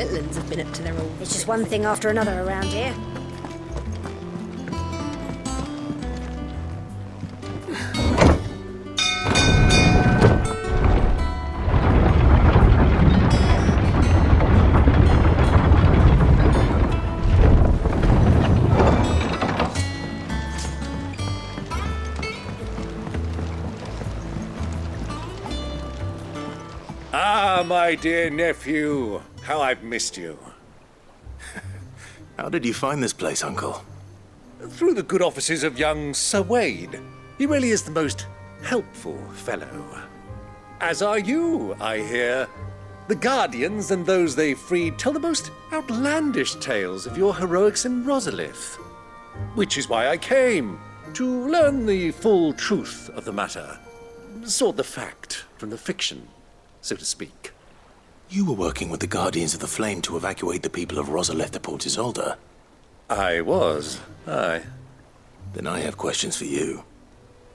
Litlins have been up to their old... It's just one thing after another around here. Ah, my dear nephew. How I've missed you. How did you find this place, Uncle? Through the good offices of young Sir Wade. He really is the most helpful fellow. As are you, I hear. The Guardians and those they freed tell the most outlandish tales of your heroics in Rosalith. Which is why I came, to learn the full truth of the matter. Sort the fact from the fiction, so to speak. You were working with the Guardians of the Flame to evacuate the people of Rosalith to Port Isolde. I was, aye. Then I have questions for you.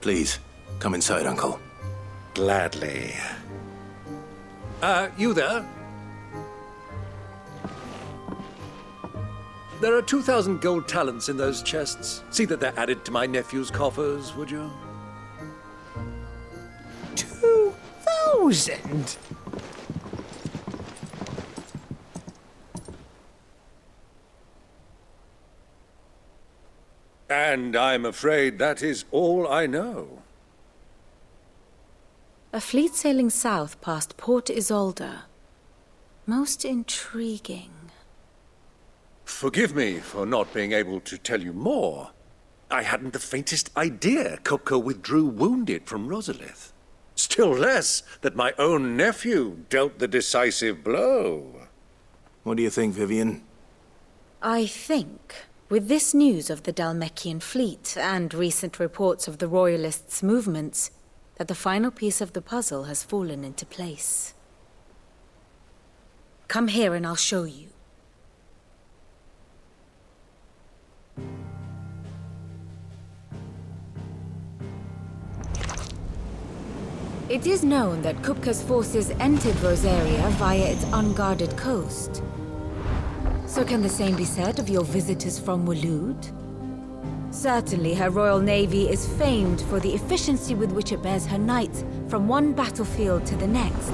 Please, come inside, Uncle. Gladly. You there? There are 2,000 gold talents in those chests. See that they're added to my nephew's coffers, would you? 2,000? And I'm afraid that is all I know. A fleet sailing south past Port Isolde. Most intriguing. Forgive me for not being able to tell you more. I hadn't the faintest idea Kupka withdrew wounded from Rosalith. Still less that my own nephew dealt the decisive blow. What do you think, Vivian? I think, with this news of the Dalmekian fleet and recent reports of the Royalists' movements, that the final piece of the puzzle has fallen into place. Come here and I'll show you. It is known that Kupka's forces entered Rosaria via its unguarded coast. So can the same be said of your visitors from Waloed? Certainly her Royal Navy is famed for the efficiency with which it bears her knights from one battlefield to the next.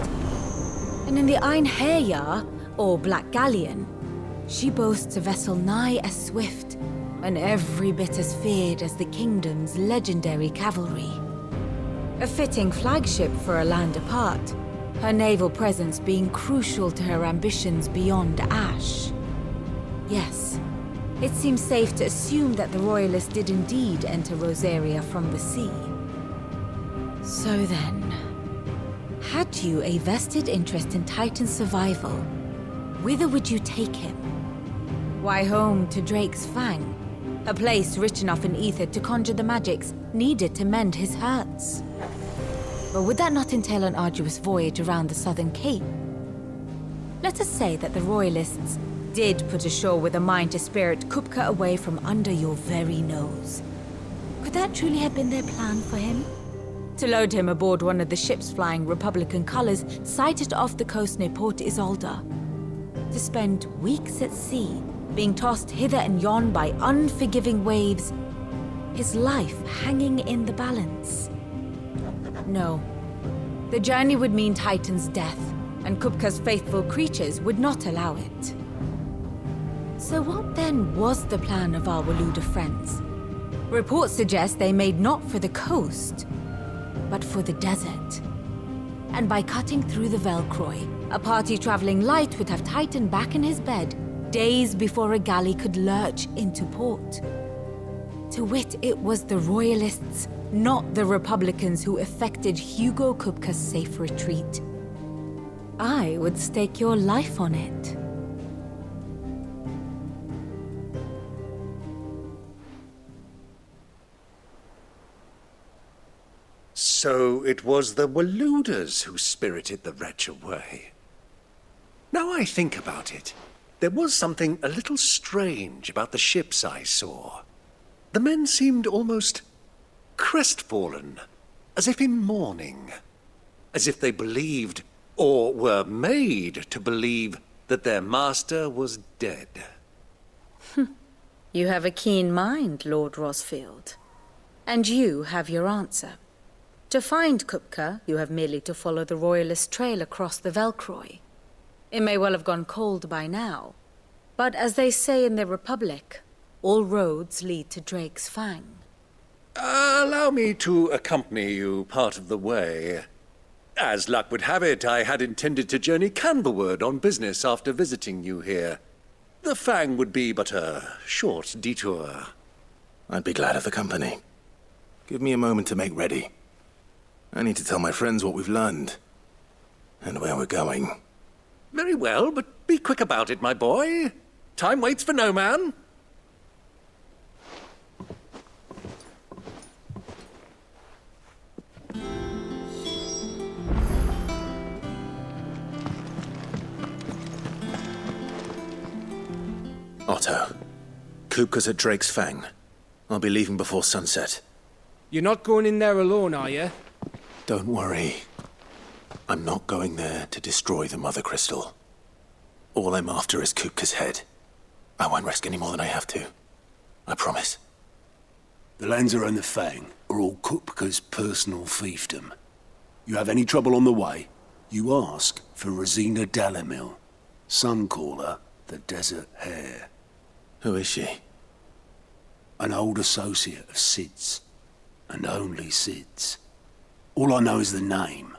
And in the Einherjar, or Black Galleon, she boasts a vessel nigh as swift and every bit as feared as the kingdom's legendary cavalry. A fitting flagship for a land apart, her naval presence being crucial to her ambitions beyond Ash. Yes, it seems safe to assume that the Royalists did indeed enter Rosaria from the sea. So then, had you a vested interest in Titan's survival, whither would you take him? Why, home to Drake's Fang, a place rich enough in ether to conjure the magics needed to mend his hurts. But would that not entail an arduous voyage around the southern cape? Let us say that the Royalists did put ashore with a mind to spirit Kupka away from under your very nose. Could that truly have been their plan for him? To load him aboard one of the ships flying Republican colors sighted off the coast near Port Isolde. To spend weeks at sea, being tossed hither and yon by unforgiving waves, his life hanging in the balance. No. The journey would mean Titan's death, and Kupka's faithful creatures would not allow it. So what then was the plan of our Waluda friends? Reports suggest they made not for the coast, but for the desert. And by cutting through the Velcroy, a party traveling light would have Titan back in his bed days before a galley could lurch into port. To wit, it was the Royalists, not the Republicans, who effected Hugo Kupka's safe retreat. I would stake your life on it. So it was the Waludas who spirited the wretch away. Now I think about it, there was something a little strange about the ships I saw. The men seemed almost crestfallen, as if in mourning, as if they believed, or were made to believe, that their master was dead. You have a keen mind, Lord Rosfield. And you have your answer. To find Kupka, you have merely to follow the Royalist trail across the Velcroy. It may well have gone cold by now, but as they say in the Republic, all roads lead to Drake's Fang. Allow me to accompany you part of the way. As luck would have it, I had intended to journey Candlewood on business after visiting you here. The Fang would be but a short detour. I'd be glad of the company. Give me a moment to make ready. I need to tell my friends what we've learned. And where we're going. Very well, but be quick about it, my boy. Time waits for no man. Otto, Kupka's at Drake's Fang. I'll be leaving before sunset. You're not going in there alone, are you? Don't worry. I'm not going there to destroy the Mother Crystal. All I'm after is Kupka's head. I won't risk any more than I have to. I promise. The Lanza and the Fang are all Kupka's personal fiefdom. You have any trouble on the way, you ask for Rosina Dalamil. Some call her the Desert Hare. Who is she? An old associate of Sid's, and only Sid's. All I know is the name,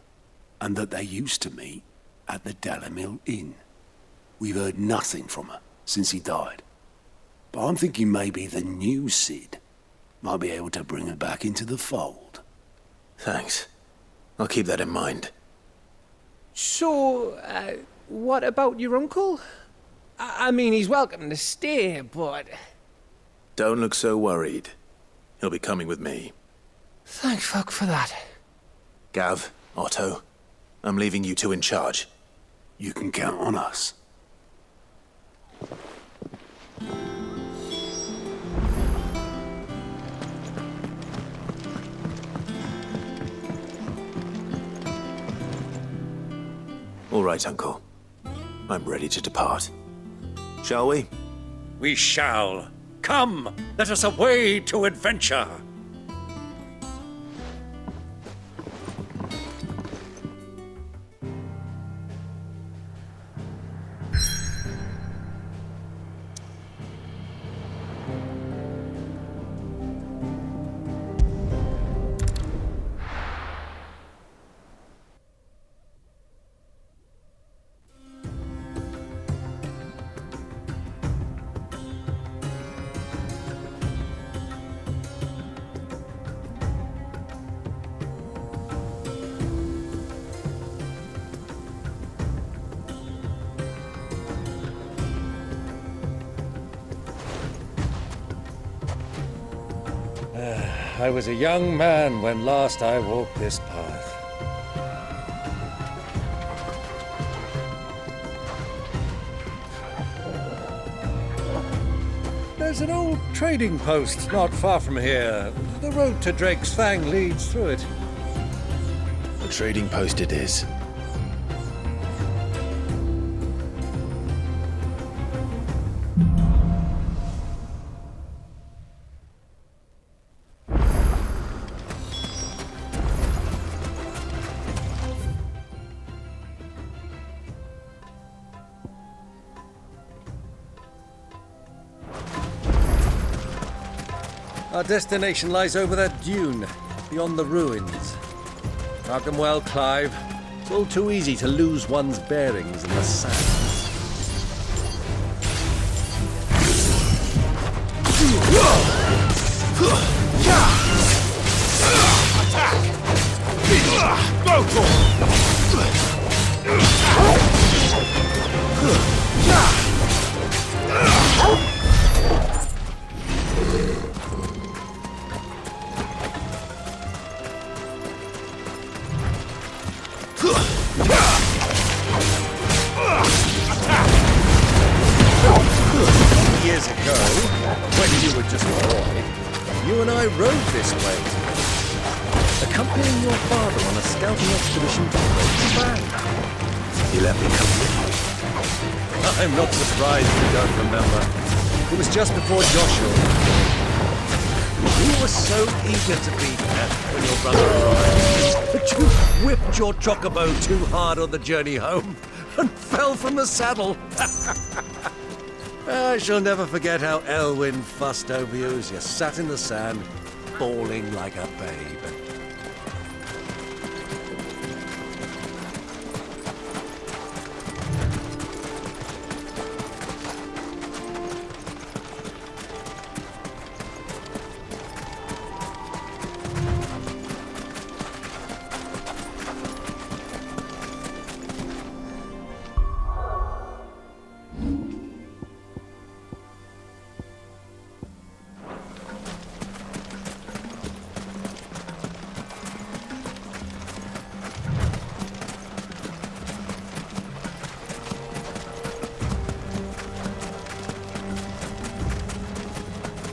and that they used to meet at the Dalamil Inn. We've heard nothing from her since he died. But I'm thinking maybe the new Sid might be able to bring her back into the fold. Thanks. I'll keep that in mind. So, what about your uncle? I mean, he's welcome to stay, but... Don't look so worried. He'll be coming with me. Thank fuck for that. Gav, Otto, I'm leaving you two in charge. You can count on us. All right, Uncle. I'm ready to depart. Shall we? We shall. Come, let us away to adventure. I was a young man when last I walked this path. There's an old trading post not far from here. The road to Drake's Fang leads through it. The trading post it is. Our destination lies over that dune, beyond the ruins. Mark them well, Clive. It's all too easy to lose one's bearings in the sands. Go for Years ago, when you were just a boy, you and I rode this way, accompanying your father on a scouting expedition to Fang. He let me come with you. I'm not surprised you don't remember. It was just before Joshua. You were so eager to be there when your brother arrived that you whipped your chocobo too hard on the journey home and fell from the saddle. I shall never forget how Elwyn fussed over you as you sat in the sand, bawling like a babe.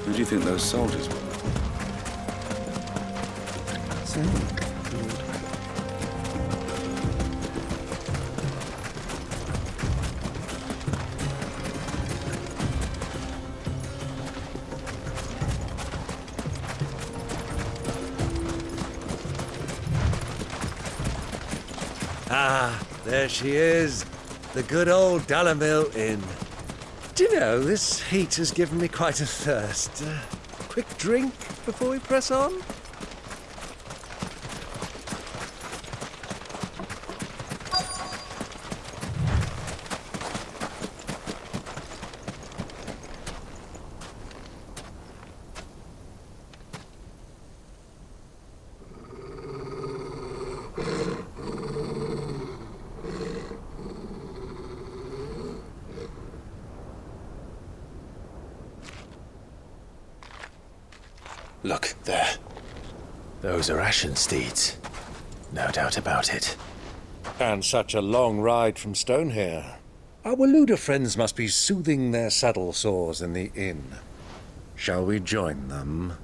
Who do you think those soldiers were? Ah, there she is. The good old Dalamil Inn. Do you know, this heat has given me quite a thirst. Quick drink before we press on? Look, there. Those are ashen steeds. No doubt about it. And such a long ride from Stonehair. Our Waluda friends must be soothing their saddle sores in the inn. Shall we join them?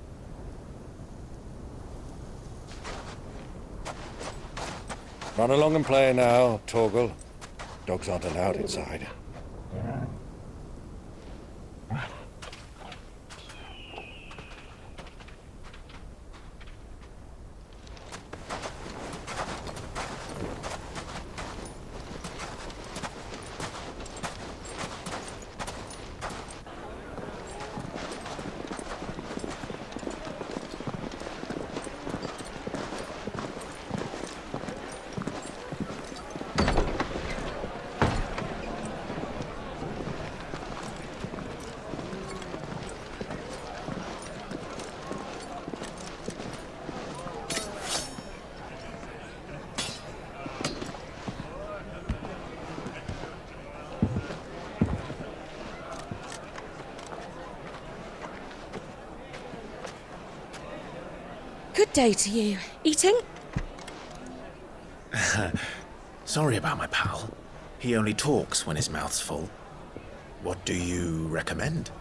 Run along and play now, Torgal. Dogs aren't allowed inside. Good day to you. Eating? Sorry about my pal. He only talks when his mouth's full. What do you recommend?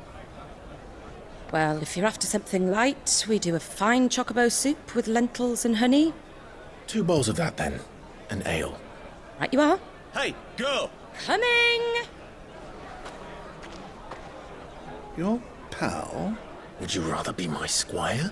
Well, if you're after something light, we do a fine chocobo soup with lentils and honey. 2 bowls of that, then. An ale. Right you are. Hey, go! Coming! Your pal? Would you rather be my squire?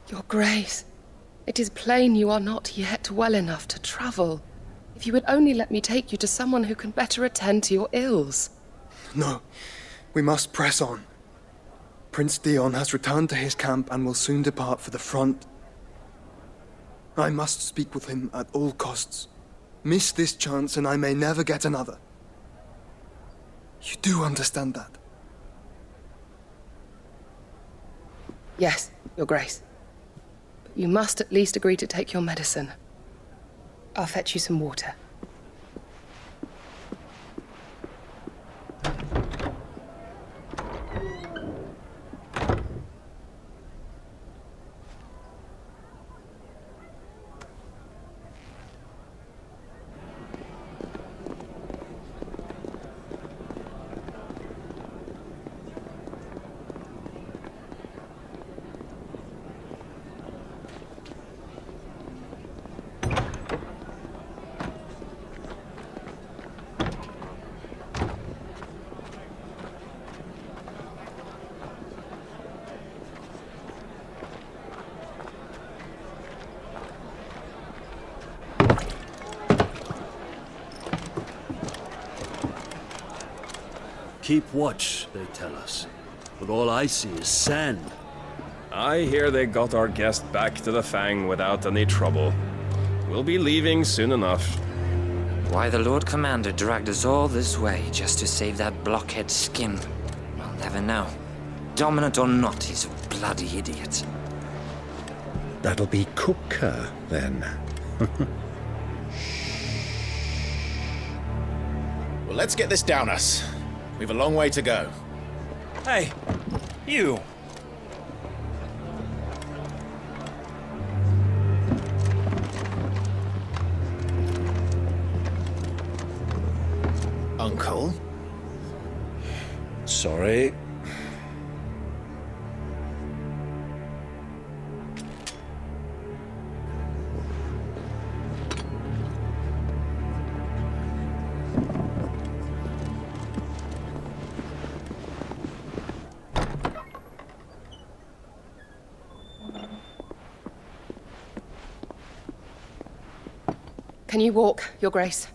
Your Grace, it is plain you are not yet well enough to travel. If you would only let me take you to someone who can better attend to your ills. No, we must press on. Prince Dion has returned to his camp and will soon depart for the front. I must speak with him at all costs. miss this chance and I may never get another. You do understand that? Yes, Your Grace. But you must at least agree to take your medicine. I'll fetch you some water. Keep watch, they tell us. But all I see is sand. I hear they got our guest back to the Fang without any trouble. We'll be leaving soon enough. Why the Lord Commander dragged us all this way just to save that blockhead skin, we'll never know. Dominant or not, he's a bloody idiot. That'll be Cooker, then. Well, let's get this down us. We've a long way to go. Hey, you! Uncle? Sorry. Can you walk, Your Grace?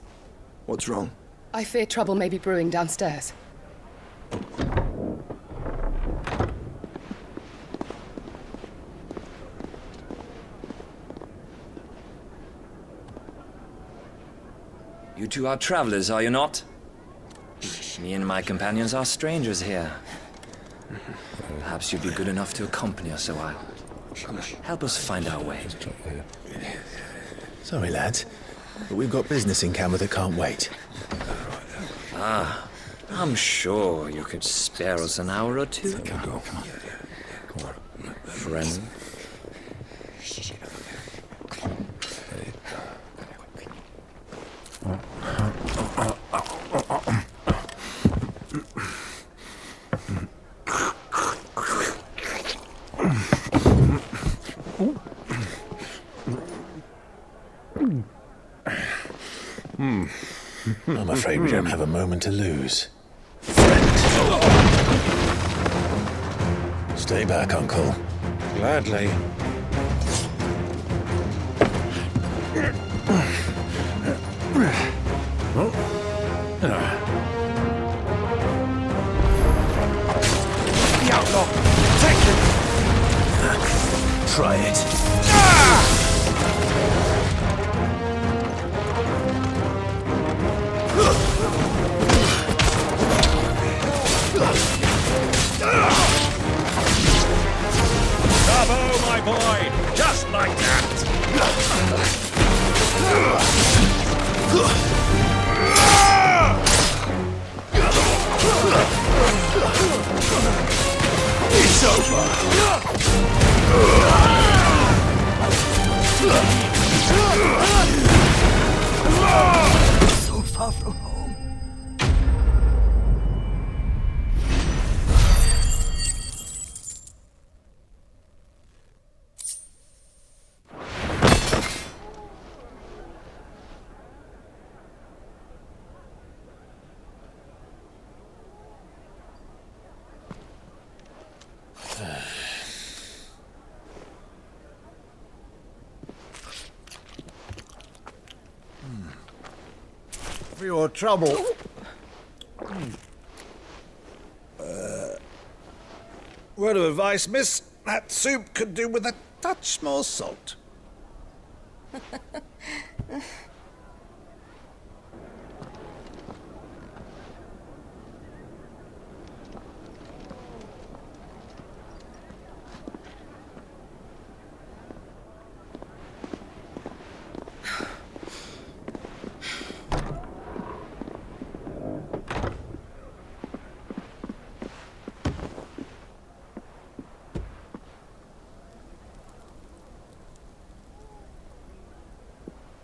What's wrong? I fear trouble may be brewing downstairs. You two are travelers, are you not? Me and my companions are strangers here. Perhaps you'd be good enough to accompany us a while. Help us find our way. Sorry, lads, but we've got business in camera that can't wait. Ah, I'm sure you could spare us an hour or two. Come on. Friend. I'm afraid we don't have a moment to lose. Friend. Stay back, Uncle. Gladly. The outlaw! Take him! Try it. Bravo, my boy! Just like that! It's over! So far from home. For your trouble. Word of advice, miss. That soup could do with a touch more salt.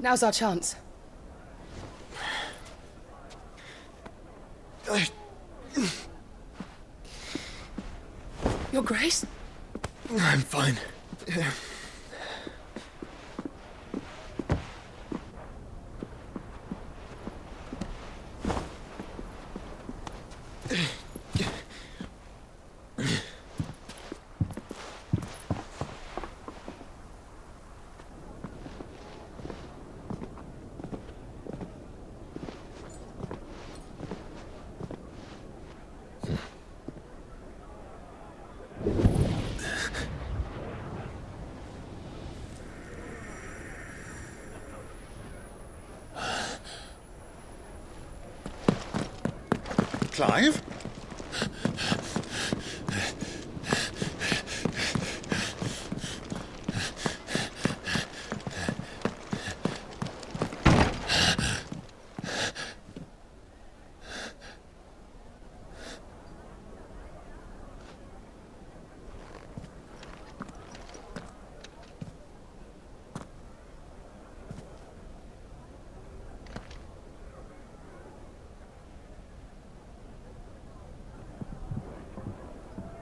Now's our chance. Your Grace? I'm fine. Clive?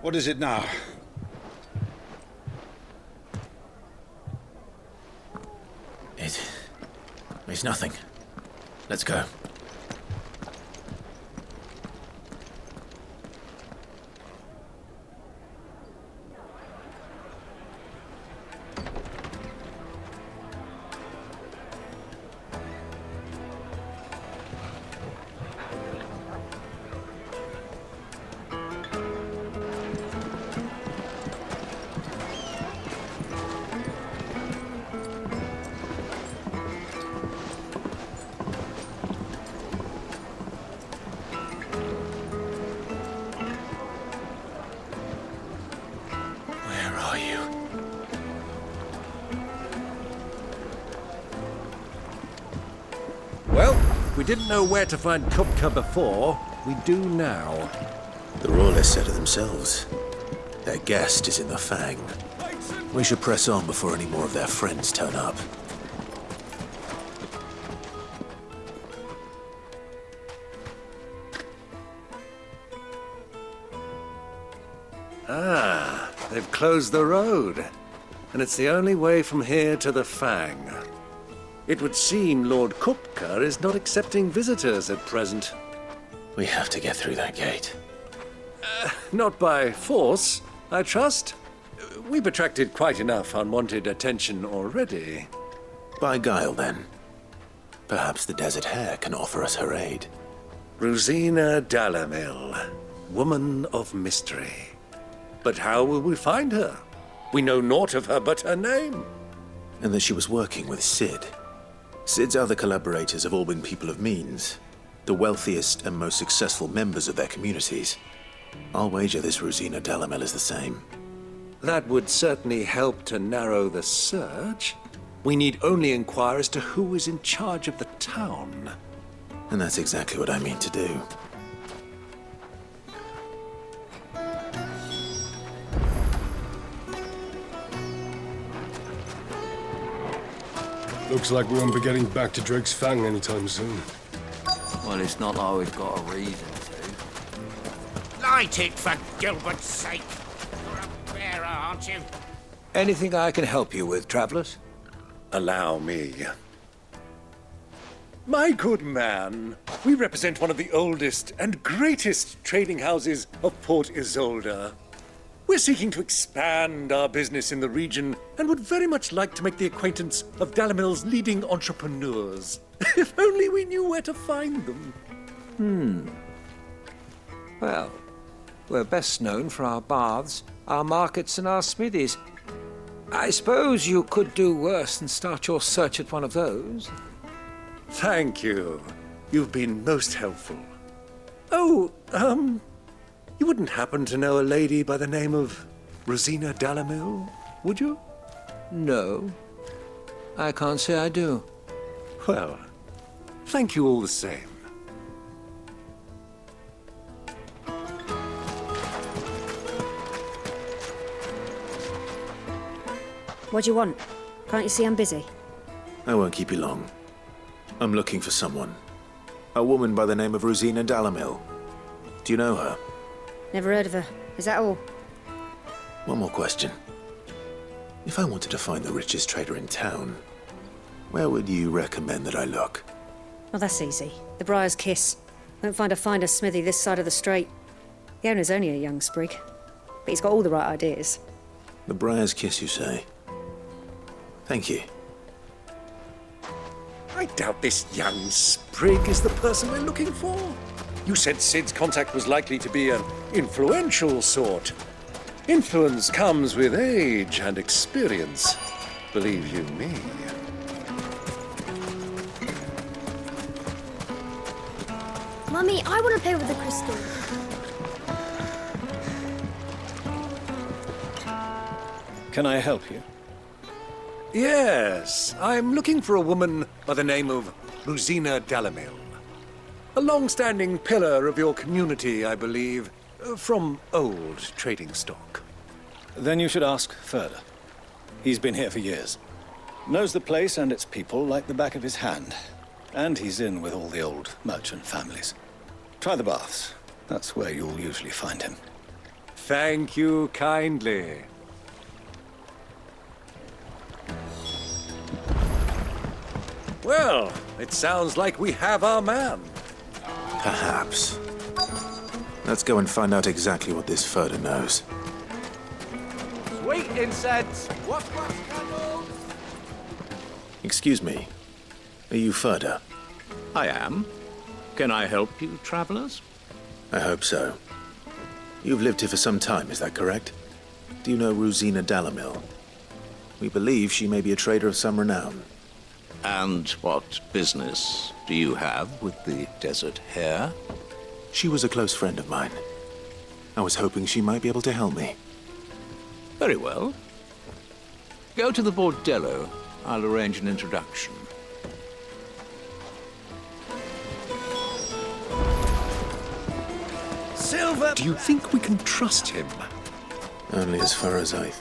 What is it now? It's nothing. Let's go. Well, we didn't know where to find Kupka before. We do now. The Royalists said it themselves. Their guest is in the Fang. We should press on before any more of their friends turn up. Ah, they've closed the road. And it's the only way from here to the Fang. It would seem Lord Kupka is not accepting visitors at present. We have to get through that gate. Not by force, I trust. We've attracted quite enough unwanted attention already. By guile, then. Perhaps the Desert Hare can offer us her aid. Rosina Dalamil, woman of mystery. But how will we find her? We know naught of her but her name. And that she was working with Sid. Sid's other collaborators have all been people of means, the wealthiest and most successful members of their communities. I'll wager this Rosina Dalamil is the same. That would certainly help to narrow the search. We need only inquire as to who is in charge of the town. And that's exactly what I mean to do. Looks like we won't be getting back to Drake's Fang anytime soon. Well, it's not like we've got a reason to. Light it, for Gilbert's sake. You're a bearer, aren't you? Anything I can help you with, travelers? Allow me. My good man, we represent one of the oldest and greatest trading houses of Port Isolde. We're seeking to expand our business in the region and would very much like to make the acquaintance of Dalamil's leading entrepreneurs. If only we knew where to find them. Well, we're best known for our baths, our markets, and our smithies. I suppose you could do worse than start your search at one of those. Thank you. You've been most helpful. Oh, you wouldn't happen to know a lady by the name of Rosina Dalamil, would you? No. I can't say I do. Well, thank you all the same. What do you want? Can't you see I'm busy? I won't keep you long. I'm looking for someone. A woman by the name of Rosina Dalamil. Do you know her? Never heard of her. Is that all? One more question. If I wanted to find the richest trader in town, where would you recommend that I look? Well, that's easy. The Briar's Kiss. Won't find a finer smithy this side of the strait. The owner's only a young sprig, but he's got all the right ideas. The Briar's Kiss, you say? Thank you. I doubt this young sprig is the person we're looking for. You said Sid's contact was likely to be an influential sort. Influence comes with age and experience, believe you me. Mummy, I want to play with the crystal. Can I help you? Yes, I'm looking for a woman by the name of Rosina Dalamil. A long-standing pillar of your community, I believe, from old trading stock. Then you should ask Ferda. He's been here for years. Knows the place and its people like the back of his hand. And he's in with all the old merchant families. Try the baths. That's where you'll usually find him. Thank you kindly. Well, it sounds like we have our man. Perhaps. Let's go and find out exactly what this Ferda knows. Sweet incense! What candles? Excuse me. Are you Ferda? I am. Can I help you, travelers? I hope so. You've lived here for some time, is that correct? Do you know Rosina Dalamil? We believe she may be a trader of some renown. And what business do you have with the desert hare? She was a close friend of mine. I was hoping she might be able to help me. Very well. Go to the bordello. I'll arrange an introduction. Silver! Do you think we can trust him? Only as far as I...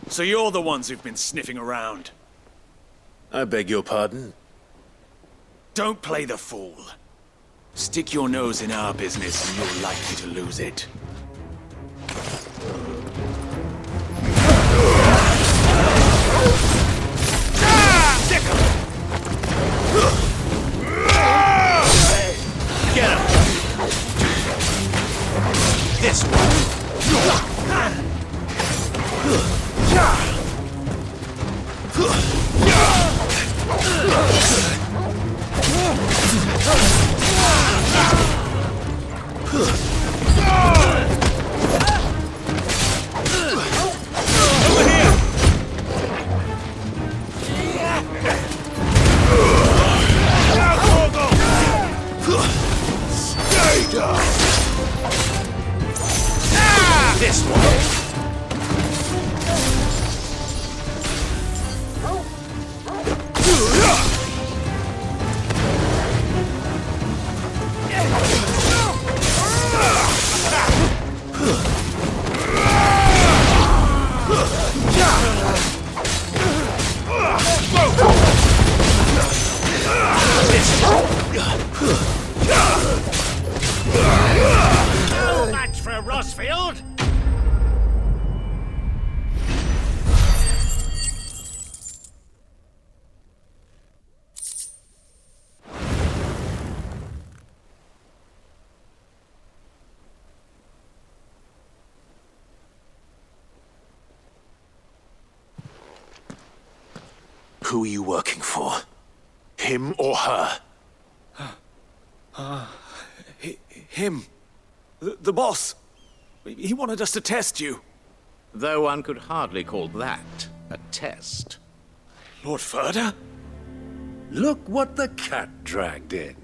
So you're the ones who've been sniffing around. I beg your pardon? Don't play the fool. Stick your nose in our business and you're likely to lose it. Get him! This one! This one! No match for Rossfield! Who are you working for? Him or her? Him. The boss. He wanted us to test you. Though one could hardly call that a test. Lord Ferda? Look what the cat dragged in.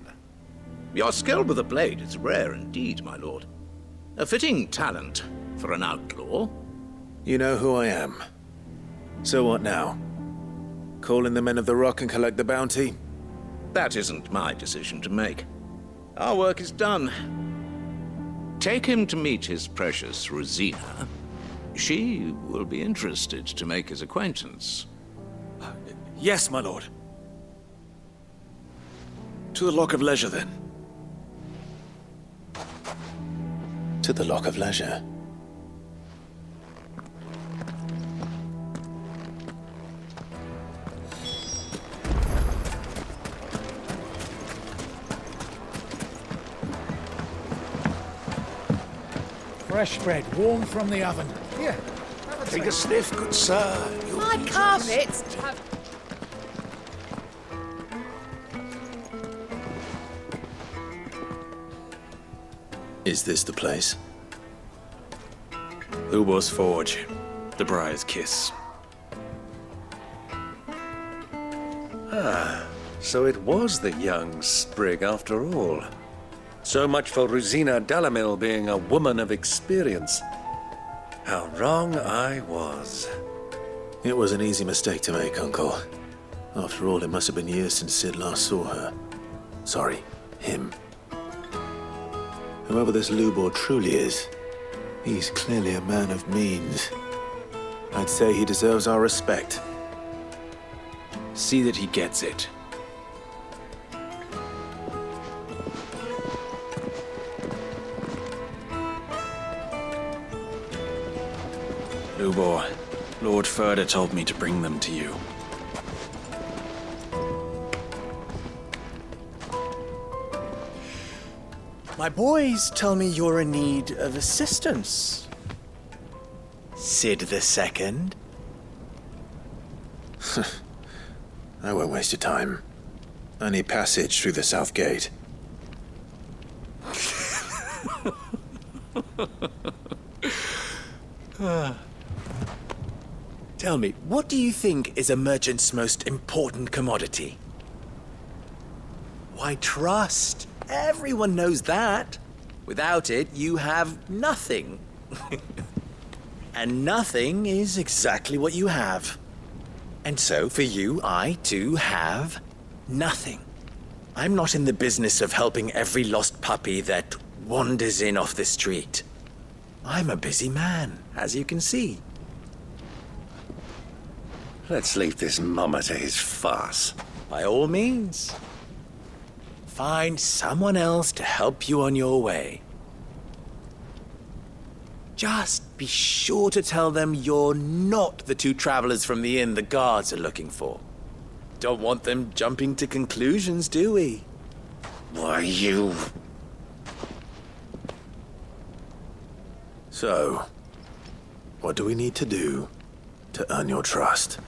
Your skill with the blade is rare indeed, my lord. A fitting talent for an outlaw. You know who I am. So what now? Call in the Men of the Rock and collect the bounty? That isn't my decision to make. Our work is done. Take him to meet his precious Rosina, She will be interested to make his acquaintance. Yes, my lord. To the Lock of Leisure, then. To the Lock of Leisure. Fresh bread, warm from the oven. Here, Take a sniff, good sir. My carpets have... Is this the place? Hugo's Forge. The Briar's Kiss. Ah, so it was the young sprig after all. So much for Rosina Delamil being a woman of experience. How wrong I was. It was an easy mistake to make, Uncle. After all, it must have been years since Sid last saw her. Sorry, him. Whoever this Lubor truly is, he's clearly a man of means. I'd say he deserves our respect. See that he gets it. Lubor, Lord Furder told me to bring them to you. My boys tell me you're in need of assistance. Sid the Second. I won't waste your time. I need passage through the south gate. Tell me, what do you think is a merchant's most important commodity? Why, trust. Everyone knows that. Without it, you have nothing. And nothing is exactly what you have. And so, for you, I, too, have nothing. I'm not in the business of helping every lost puppy that wanders in off the street. I'm a busy man, as you can see. Let's leave this mummer to his farce. By all means. Find someone else to help you on your way. Just be sure to tell them you're not the two travelers from the inn the guards are looking for. Don't want them jumping to conclusions, do we? Why, you... So, what do we need to do to earn your trust?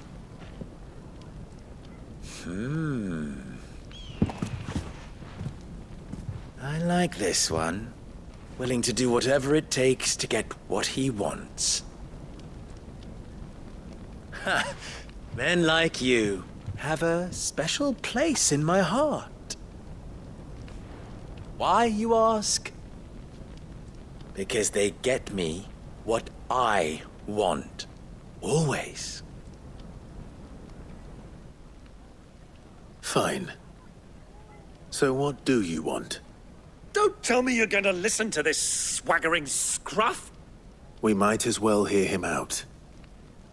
I like this one. Willing to do whatever it takes to get what he wants. Ha! Men like you have a special place in my heart. Why, you ask? Because they get me what I want. Always. Fine. So what do you want? Don't tell me you're going to listen to this swaggering scruff! We might as well hear him out.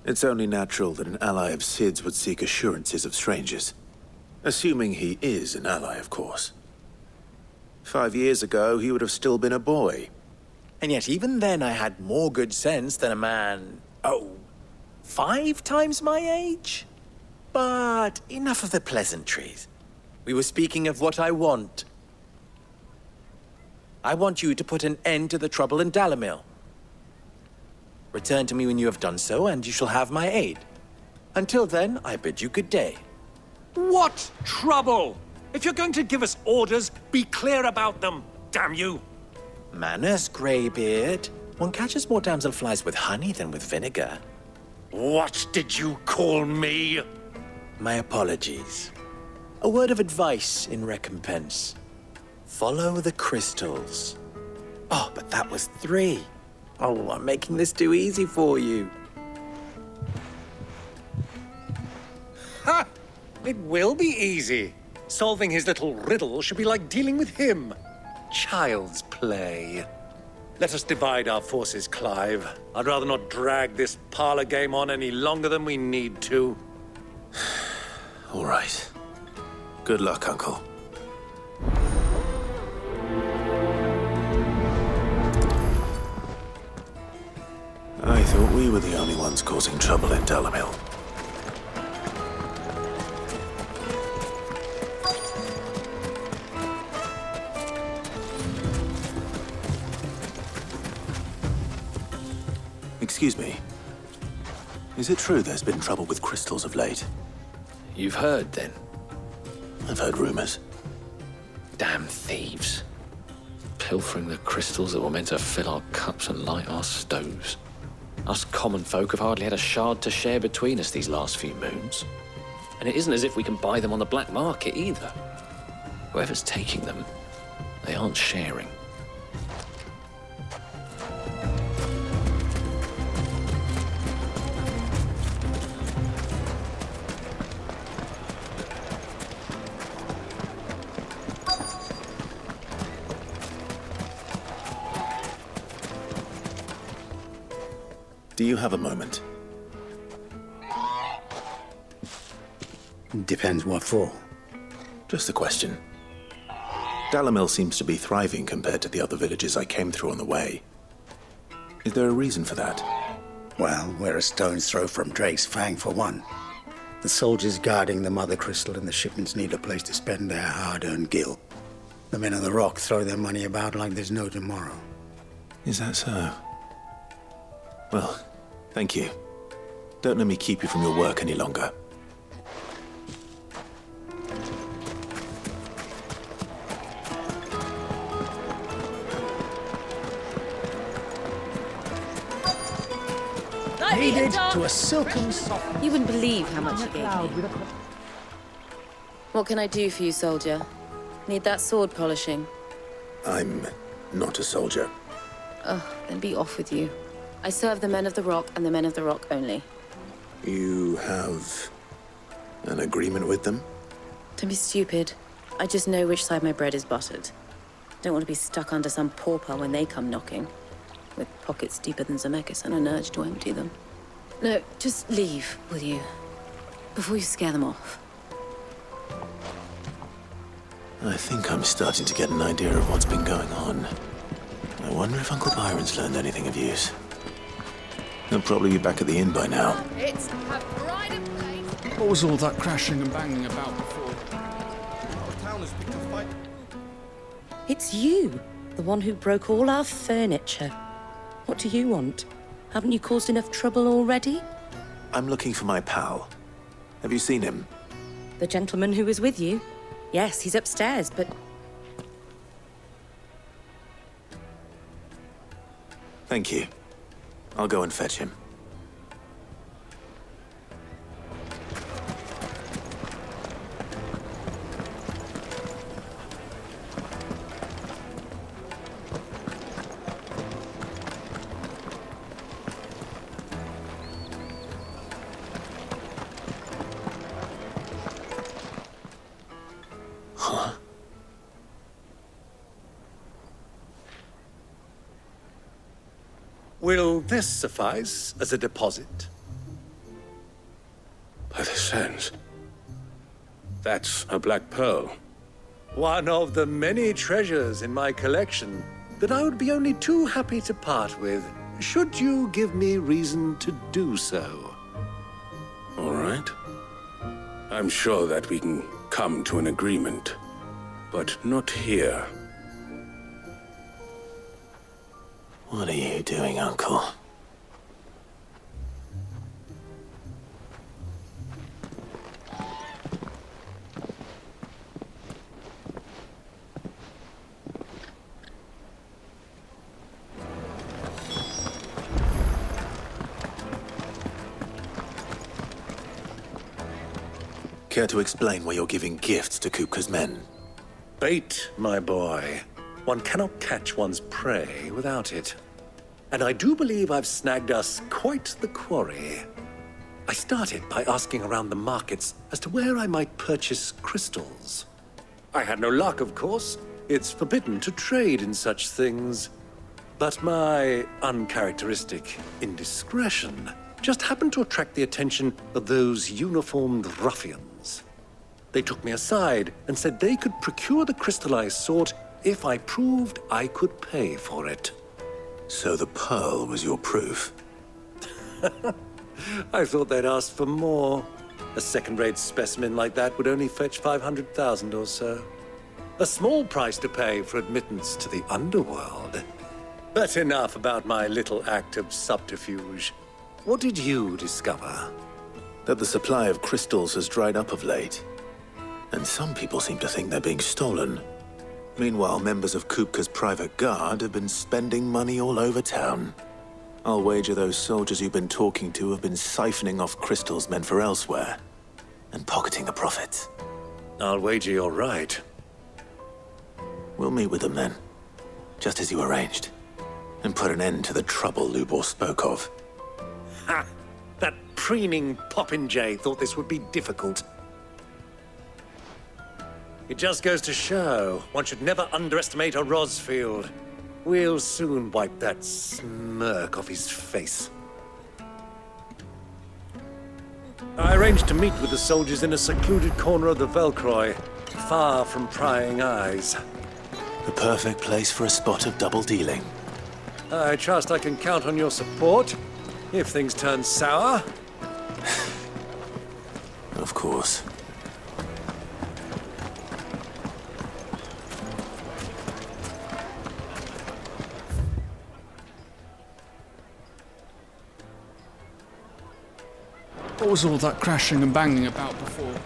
It's only natural that an ally of Sid's would seek assurances of strangers. Assuming he is an ally, of course. 5 years ago, he would have still been a boy. And yet even then I had more good sense than a man, 5 times my age? But enough of the pleasantries. We were speaking of what I want. I want you to put an end to the trouble in Dalamil. Return to me when you have done so, and you shall have my aid. Until then, I bid you good day. What trouble? If you're going to give us orders, be clear about them, damn you! Manners, Greybeard. One catches more damselflies with honey than with vinegar. What did you call me? My apologies. A word of advice in recompense. Follow the crystals. Oh, but that was 3. Oh, I'm making this too easy for you. Ha! It will be easy. Solving his little riddle should be like dealing with him. Child's play. Let us divide our forces, Clive. I'd rather not drag this parlor game on any longer than we need to. All right. Good luck, Uncle. I thought we were the only ones causing trouble in Dalamil. Excuse me. Is it true there's been trouble with crystals of late? You've heard, then? I've heard rumors. Damn thieves. Pilfering the crystals that were meant to fill our cups and light our stoves. Us common folk have hardly had a shard to share between us these last few moons. And it isn't as if we can buy them on the black market either. Whoever's taking them, they aren't sharing. Do you have a moment? Depends what for. Just a question. Dalamil seems to be thriving compared to the other villages I came through on the way. Is there a reason for that? Well, we're a stone's throw from Drake's Fang, for one. The soldiers guarding the Mother Crystal and the shipments need a place to spend their hard-earned gil. The men of the Rock throw their money about like there's no tomorrow. Is that so? Well, thank you. Don't let me keep you from your work any longer. Needed to a silken soft. You wouldn't believe how much you gave me. What can I do for you, soldier? Need that sword polishing? I'm not a soldier. Oh, then be off with you. I serve the men of the Rock and the men of the Rock only. You have an agreement with them? Don't be stupid. I just know which side my bread is buttered. Don't want to be stuck under some pauper when they come knocking. With pockets deeper than Zemeckis and an urge to empty them. No, just leave, will you? Before you scare them off. I think I'm starting to get an idea of what's been going on. I wonder if Uncle Byron's learned anything of use. He'll probably be back at the inn by now. It's a pride of place. What was all that crashing and banging about before? Our town has picked a fight. It's you, the one who broke all our furniture. What do you want? Haven't you caused enough trouble already? I'm looking for my pal. Have you seen him? The gentleman who was with you? Yes, he's upstairs, but... Thank you. I'll go and fetch him. Huh? Will this suffice as a deposit? By the sands. That's a black pearl. One of the many treasures in my collection that I would be only too happy to part with, should you give me reason to do so. All right. I'm sure that we can come to an agreement, but not here. What are you doing, Uncle? Care to explain why you're giving gifts to Kupka's men? Bait, my boy. One cannot catch one's prey without it. And I do believe I've snagged us quite the quarry. I started by asking around the markets as to where I might purchase crystals. I had no luck, of course. It's forbidden to trade in such things. But my uncharacteristic indiscretion just happened to attract the attention of those uniformed ruffians. They took me aside and said they could procure the crystallized sort if I proved I could pay for it. So the pearl was your proof? I thought they'd ask for more. A second-rate specimen like that would only fetch 500,000 or so. A small price to pay for admittance to the underworld. But enough about my little act of subterfuge. What did you discover? That the supply of crystals has dried up of late. And some people seem to think they're being stolen. Meanwhile, members of Kupka's private guard have been spending money all over town. I'll wager those soldiers you've been talking to have been siphoning off crystals meant for elsewhere, and pocketing the profits. I'll wager you're right. We'll meet with them then, just as you arranged, and put an end to the trouble Lubor spoke of. Ha! That preening popinjay thought this would be difficult. It just goes to show one should never underestimate a Rosfield. We'll soon wipe that smirk off his face. I arranged to meet with the soldiers in a secluded corner of the Velcroy, far from prying eyes. The perfect place for a spot of double dealing. I trust I can count on your support if things turn sour. Of course. What was all that crashing and banging about before?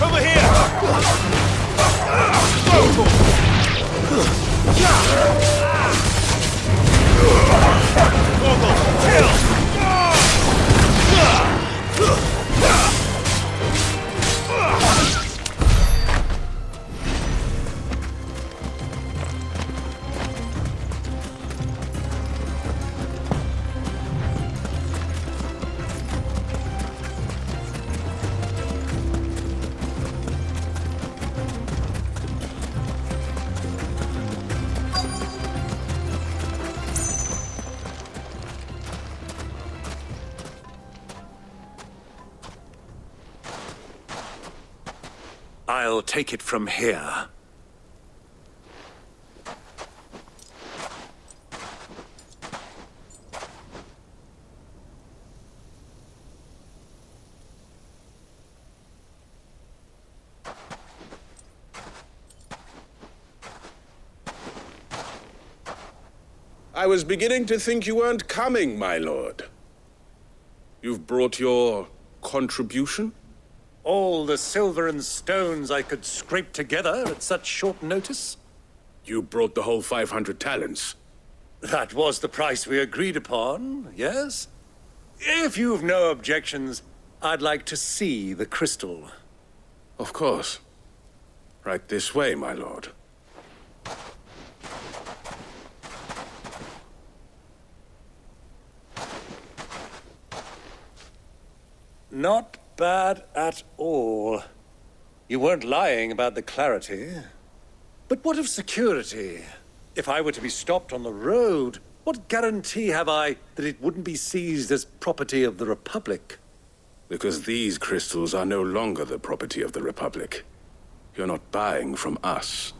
Over here! I'll take it from here. I was beginning to think you weren't coming, my lord. You've brought your contribution? All the silver and stones I could scrape together at such short notice? You brought the whole 500 talents. That was the price we agreed upon, yes? If you've no objections, I'd like to see the crystal. Of course. Right this way, my lord. Not bad at all. You weren't lying about the clarity. But what of security? If I were to be stopped on the road, what guarantee have I that it wouldn't be seized as property of the Republic? Because these crystals are no longer the property of the Republic. You're not buying from us.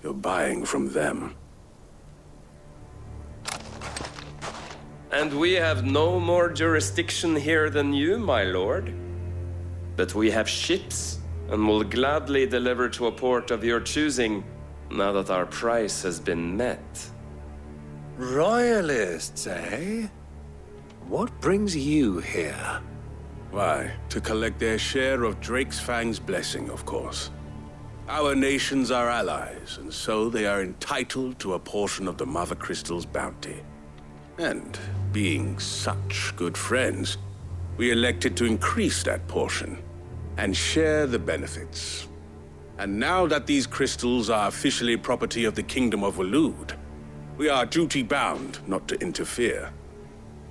You're buying from them. And we have no more jurisdiction here than you, my lord. But we have ships, and will gladly deliver to a port of your choosing, now that our price has been met. Royalists, eh? What brings you here? Why, to collect their share of Drake's Fang's blessing, of course. Our nations are allies, and so they are entitled to a portion of the Mother Crystal's bounty. And being such good friends, we elected to increase that portion and share the benefits. And now that these crystals are officially property of the Kingdom of Waloed, we are duty-bound not to interfere,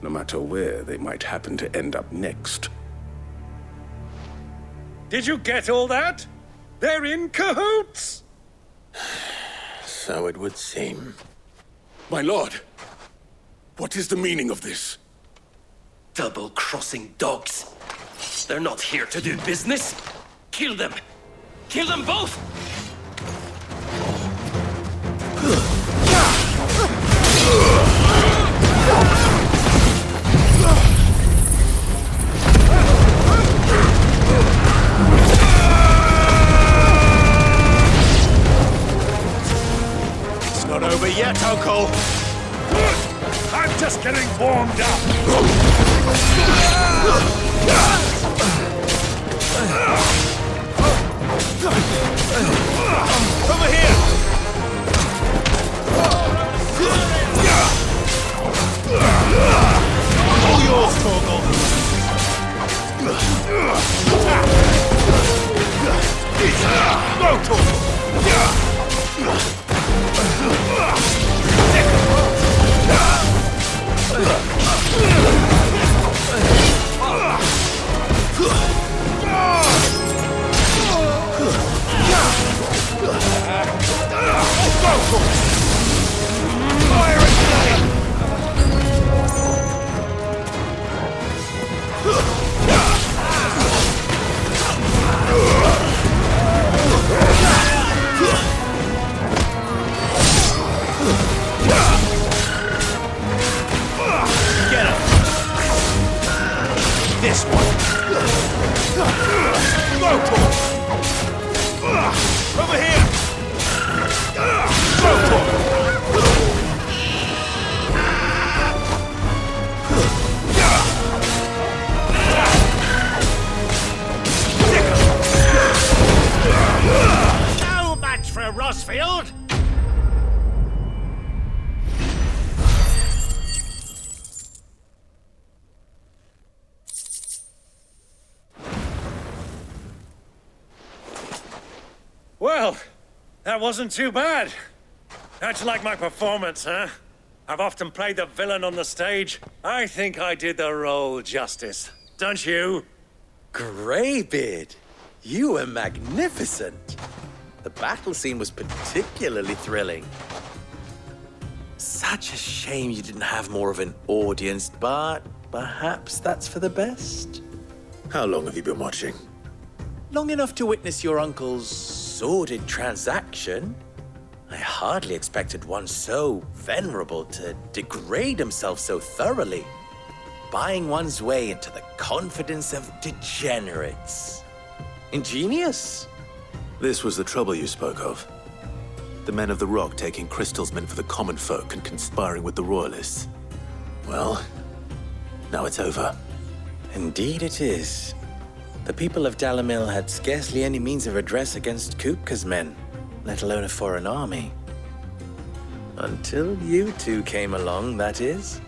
no matter where they might happen to end up next. Did you get all that? They're in cahoots! So it would seem. My lord, what is the meaning of this? Double-crossing dogs. They're not here to do business. Kill them. Kill them both! It's not over yet, Uncle. I'm just getting warmed up. Over here! All yours, Torgal. Go, Torgal! This one. Go, Torgal. Over here. Go, Torgal. No match for Rosfield! Well, that wasn't too bad. How'd you like my performance, huh? I've often played the villain on the stage. I think I did the role justice. Don't you? Greybeard, you were magnificent. The battle scene was particularly thrilling. Such a shame you didn't have more of an audience, but perhaps that's for the best. How long have you been watching? Long enough to witness your uncle's sordid transaction. I hardly expected one so venerable to degrade himself so thoroughly, buying one's way into the confidence of degenerates. Ingenious. This was the trouble you spoke of. The men of the Rock taking crystals meant for the common folk and conspiring with the Royalists. Well, now it's over. Indeed it is. The people of Dalamil had scarcely any means of redress against Kupka's men, let alone a foreign army. Until you two came along, that is.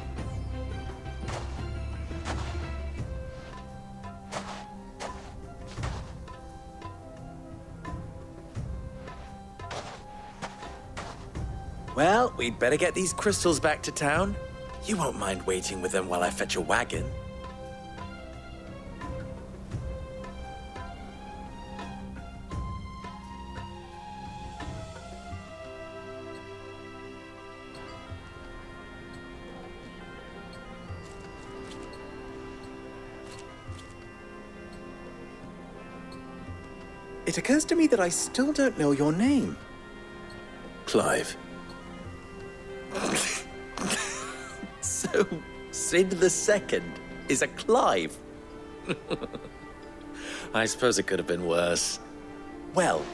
Well, we'd better get these crystals back to town. You won't mind waiting with them while I fetch a wagon. It occurs to me that I still don't know your name. Clive. So, Sid the Second is a Clive. I suppose it could have been worse. Well,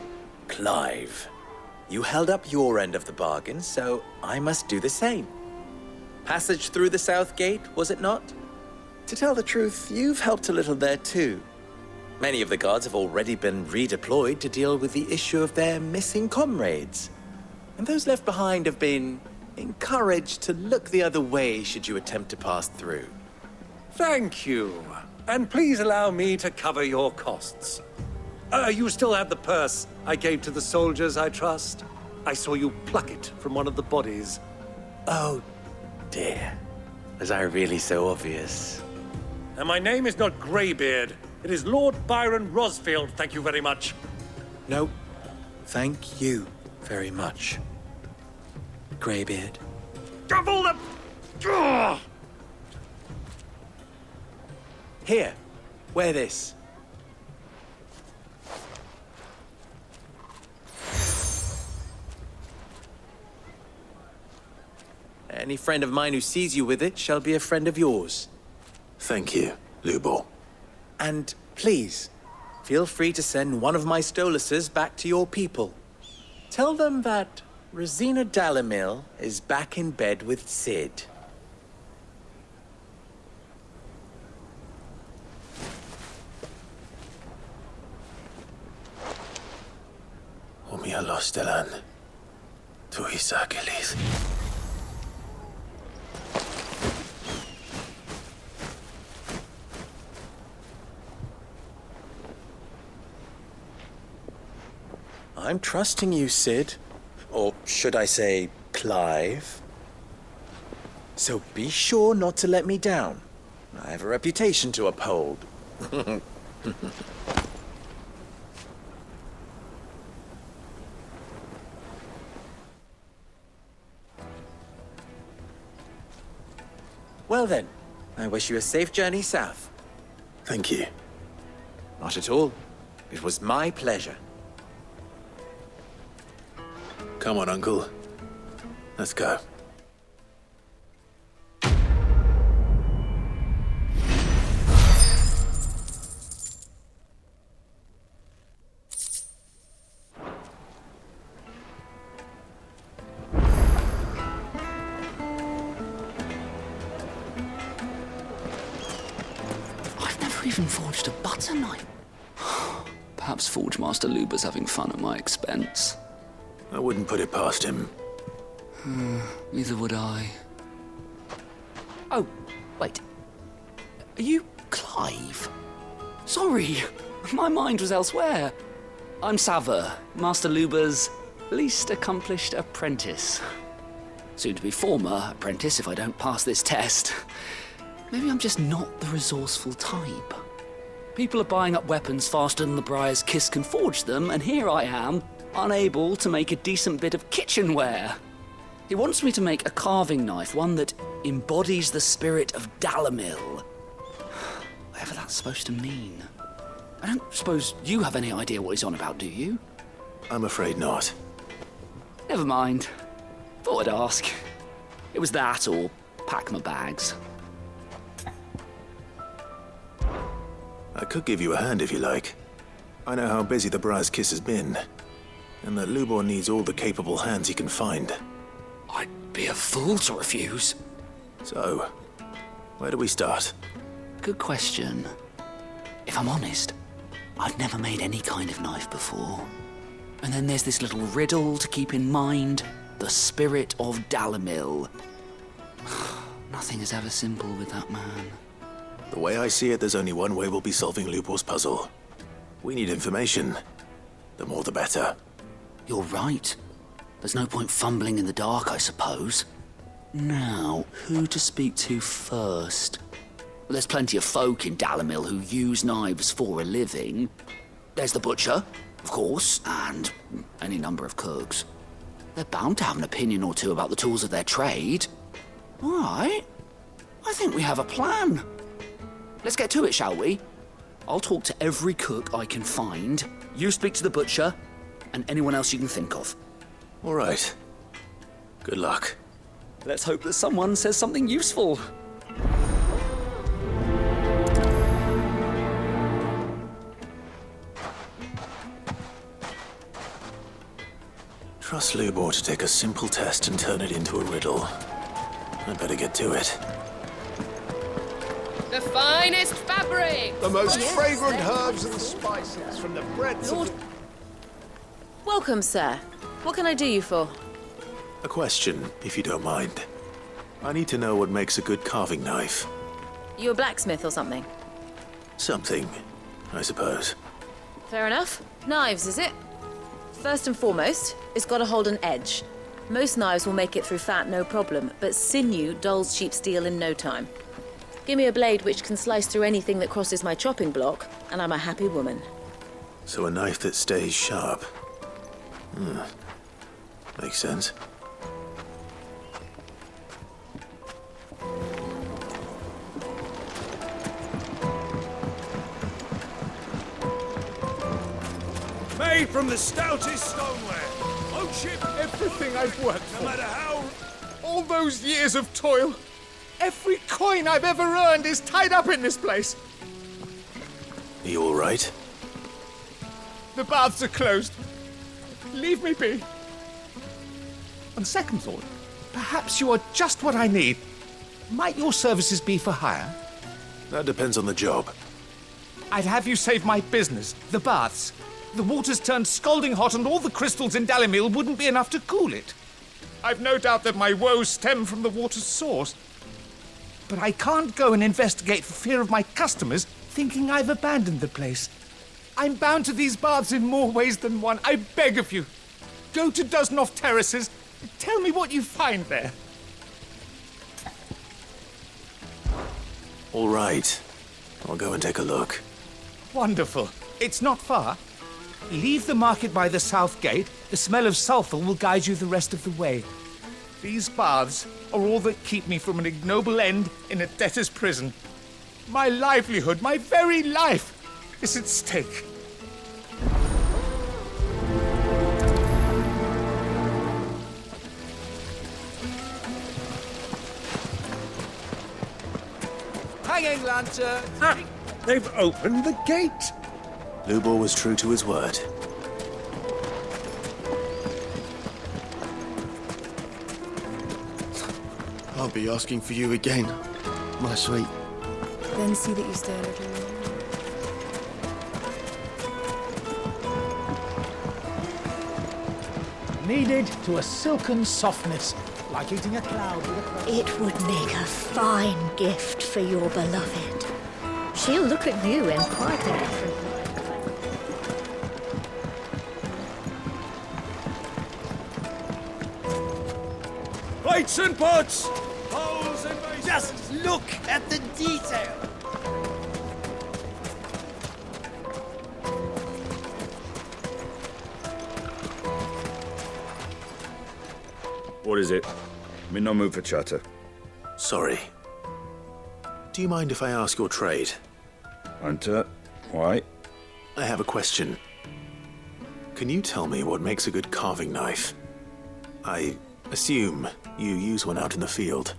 Clive, you held up your end of the bargain, so I must do the same. Passage through the south gate, was it not? To tell the truth, you've helped a little there too. Many of the guards have already been redeployed to deal with the issue of their missing comrades. And those left behind have been encouraged to look the other way should you attempt to pass through. Thank you. And please allow me to cover your costs. You still have the purse I gave to the soldiers, I trust? I saw you pluck it from one of the bodies. Oh, dear. Was I really so obvious? And my name is not Greybeard. It is Lord Byron Rosfield, thank you very much. No, thank you very much, Greybeard. Double the... Ugh! Here, wear this. Any friend of mine who sees you with it shall be a friend of yours. Thank you, Lubor. And please, feel free to send one of my Stoluses back to your people. Tell them that Rosina Dalamil is back in bed with Sid. Omia Lostelan. Tuhisakelis. I'm trusting you, Sid. Or should I say, Clive? So be sure not to let me down. I have a reputation to uphold. Well then, I wish you a safe journey south. Thank you. Not at all. It was my pleasure. Come on, Uncle. Let's go. I've never even forged a butter knife. Perhaps Forge Master Luber's having fun at my expense. I wouldn't put it past him. Neither would I. Oh, wait. Are you Clive? Sorry, my mind was elsewhere. I'm Saver, Master Luber's least accomplished apprentice. Soon to be former apprentice if I don't pass this test. Maybe I'm just not the resourceful type. People are buying up weapons faster than the Briar's Kiss can forge them, and here I am, unable to make a decent bit of kitchenware. He wants me to make a carving knife, one that embodies the spirit of Dalamil. Whatever that's supposed to mean. I don't suppose you have any idea what he's on about, do you? I'm afraid not. Never mind. Thought I'd ask. It was that or pack my bags. I could give you a hand if you like. I know how busy the Briar's Kiss has been, and that Lubor needs all the capable hands he can find. I'd be a fool to refuse. So, where do we start? Good question. If I'm honest, I've never made any kind of knife before. And then there's this little riddle to keep in mind. The spirit of Dalamil. Nothing is ever simple with that man. The way I see it, there's only one way we'll be solving Lubor's puzzle. We need information. The more the better. You're right. There's no point fumbling in the dark, I suppose. Now, who to speak to first? Well, there's plenty of folk in Dalamil who use knives for a living. There's the butcher, of course, and any number of cooks. They're bound to have an opinion or two about the tools of their trade. All right. I think we have a plan. Let's get to it, shall we? I'll talk to every cook I can find. You speak to the butcher, and anyone else you can think of. All right. Good luck. Let's hope that someone says something useful. Trust Lubor to take a simple test and turn it into a riddle. I'd better get to it. The finest fabric! The most fragrant herbs and spices from the breadths of... Welcome, sir. What can I do you for? A question, if you don't mind. I need to know what makes a good carving knife. You a blacksmith or something? Something, I suppose. Fair enough. Knives, is it? First and foremost, it's got to hold an edge. Most knives will make it through fat, no problem, but sinew dulls cheap steel in no time. Give me a blade which can slice through anything that crosses my chopping block, and I'm a happy woman. So a knife that stays sharp. Makes sense. Made from the stoutest stoneware. Won't ship everything I've worked for. No matter how... All those years of toil. Every coin I've ever earned is tied up in this place. Are you all right? The baths are closed. Leave me be. On second thought, perhaps you are just what I need. Might your services be for hire? That depends on the job. I'd have you save my business, the baths. The water's turned scalding hot and all the crystals in Dalimil wouldn't be enough to cool it. I've no doubt that my woes stem from the water's source. But I can't go and investigate for fear of my customers thinking I've abandoned the place. I'm bound to these baths in more ways than one. I beg of you. Go to Dusnoff Terraces. Tell me what you find there. All right. I'll go and take a look. Wonderful. It's not far. Leave the market by the south gate. The smell of sulphur will guide you the rest of the way. These baths are all that keep me from an ignoble end in a debtor's prison. My livelihood, my very life, is at stake. Hanging lantern! They've opened the gate! Lubor was true to his word. I'll be asking for you again, my sweet. Then see that you stay a little longer. Kneaded to a silken softness, like eating a cloud with a crust. It would make a fine gift for your beloved. She'll look at you in quite a different way. Plates and pots! Bowls and basins! Just look at the detail! What is it? I'm in no mood for chatter. Sorry. Do you mind if I ask your trade? Hunter, why? I have a question. Can you tell me what makes a good carving knife? I assume you use one out in the field.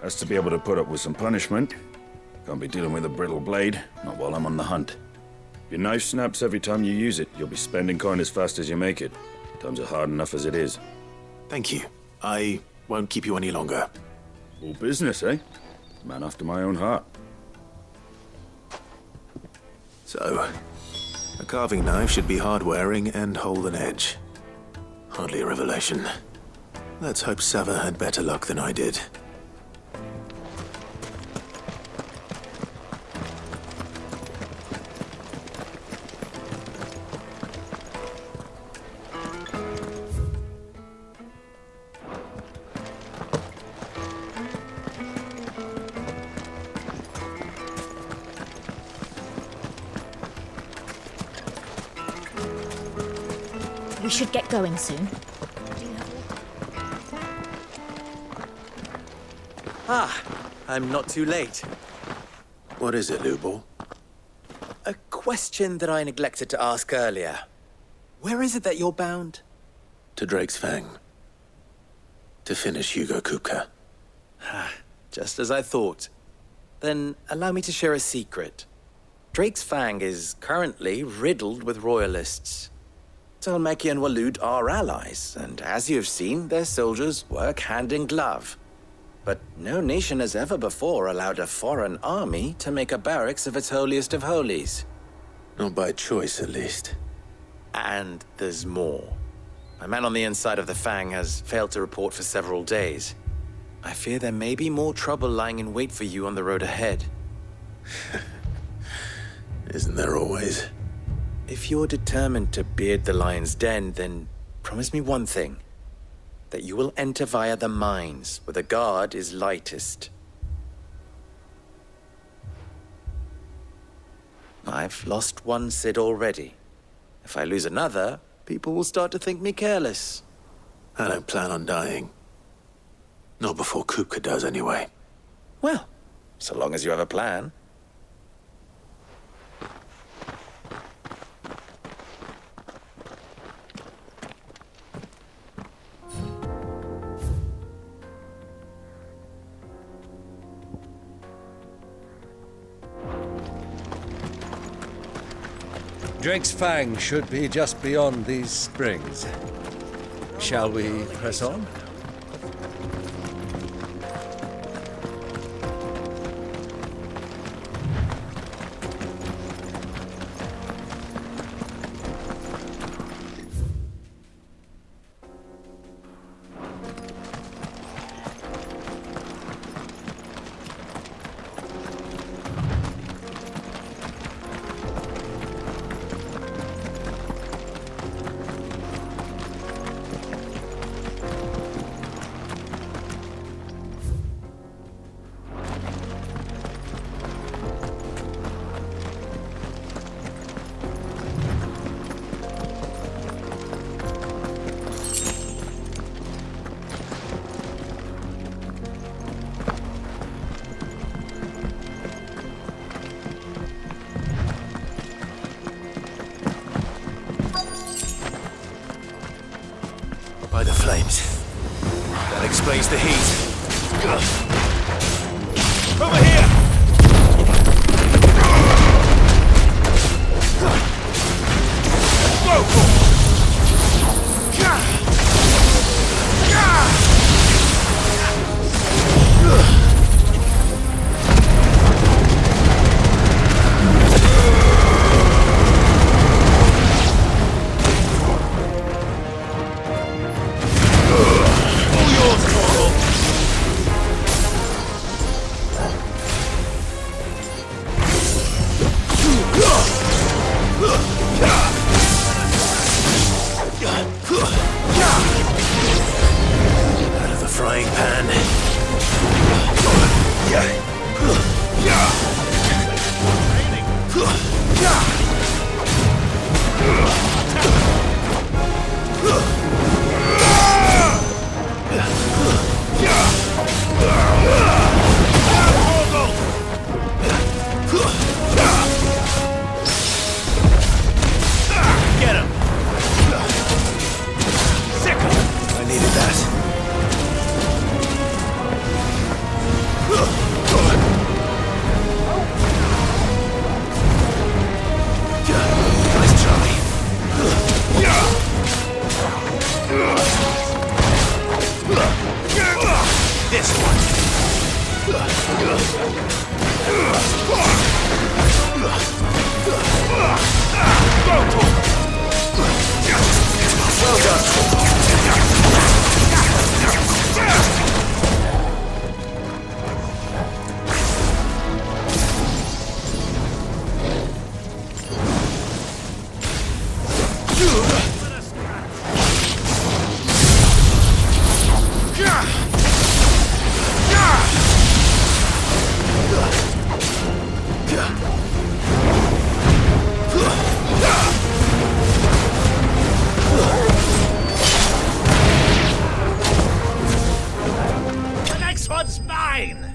Has to be able to put up with some punishment. Can't be dealing with a brittle blade, not while I'm on the hunt. If your knife snaps every time you use it, you'll be spending coin as fast as you make it. Times are hard enough as it is. Thank you. I won't keep you any longer. All business, eh? Man after my own heart. So, a carving knife should be hard-wearing and hold an edge. Hardly a revelation. Let's hope Sava had better luck than I did. We should get going soon. I'm not too late. What is it, Lubor? A question that I neglected to ask earlier. Where is it that you're bound? To Drake's Fang. To finish Hugo Kupka. Just as I thought. Then allow me to share a secret. Drake's Fang is currently riddled with Royalists. Dhalmekia and Walud are allies, and as you have seen, their soldiers work hand in glove. But no nation has ever before allowed a foreign army to make a barracks of its holiest of holies. Not by choice, at least. And there's more. My man on the inside of the Fang has failed to report for several days. I fear there may be more trouble lying in wait for you on the road ahead. Isn't there always? If you're determined to beard the lion's den, then promise me one thing. That you will enter via the mines, where the guard is lightest. I've lost one Cid already. If I lose another, people will start to think me careless. I don't plan on dying. Not before Kupka does, anyway. Well, so long as you have a plan. Drake's Fang should be just beyond these springs. Shall we press on? By the flames. That explains the heat. Over here! Out of the frying pan. Get him! Sick him! I needed that. Nice try. This one. Well done. The next one's mine!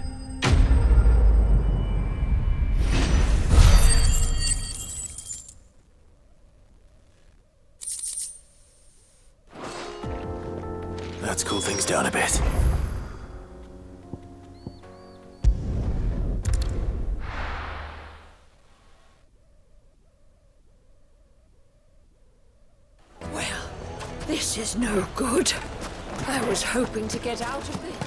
Let's cool things down a bit. Well, This is no good. I was hoping to get out of this.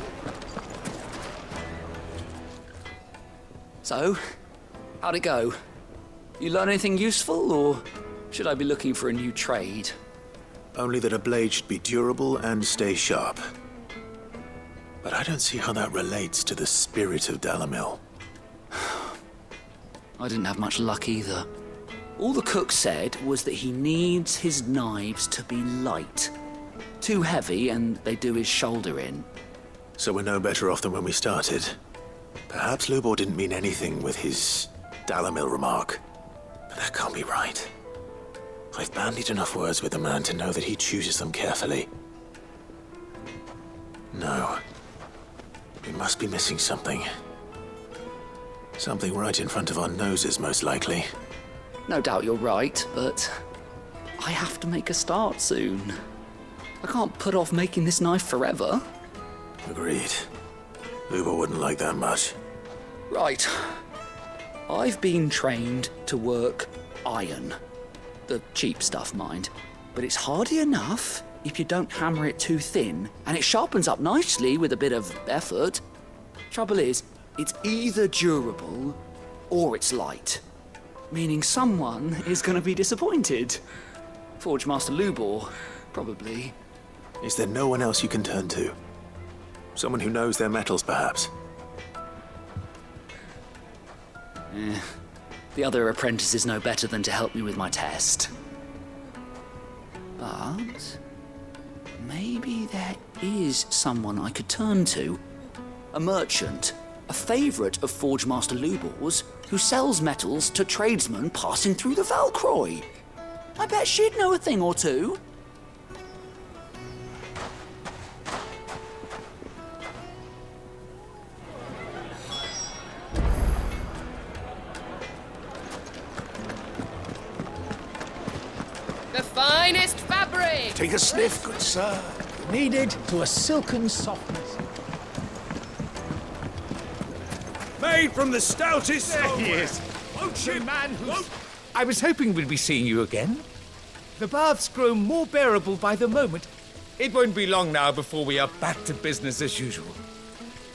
So, how'd it go? You learn anything useful, or should I be looking for a new trade? Only that a blade should be durable and stay sharp. But I don't see how that relates to the spirit of Dalamil. I didn't have much luck either. All the cook said was that he needs his knives to be light. Too heavy and they do his shoulder in. So we're no better off than when we started. Perhaps Lubor didn't mean anything with his Dalamil remark. But that can't be right. I've bandied enough words with the man to know that he chooses them carefully. No. We must be missing something. Something right in front of our noses, most likely. No doubt you're right, but I have to make a start soon. I can't put off making this knife forever. Agreed. Hugo wouldn't like that much. Right. I've been trained to work iron. The cheap stuff, mind. But it's hardy enough if you don't hammer it too thin, and it sharpens up nicely with a bit of effort. Trouble is, it's either durable or it's light. Meaning someone is going to be disappointed. Forge Master Lubor, probably. Is there no one else you can turn to? Someone who knows their metals, perhaps? The other apprentices know better than to help me with my test. But maybe there is someone I could turn to. A merchant, a favourite of Forge Master Lubor's, who sells metals to tradesmen passing through the Valcroy. I bet she'd know a thing or two. The finest fabric! Take a sniff, good sir. Kneaded to a silken softness. Made from the stoutest There he is. The man who's... I was hoping we'd be seeing you again. The baths grow more bearable by the moment. It won't be long now before we are back to business as usual.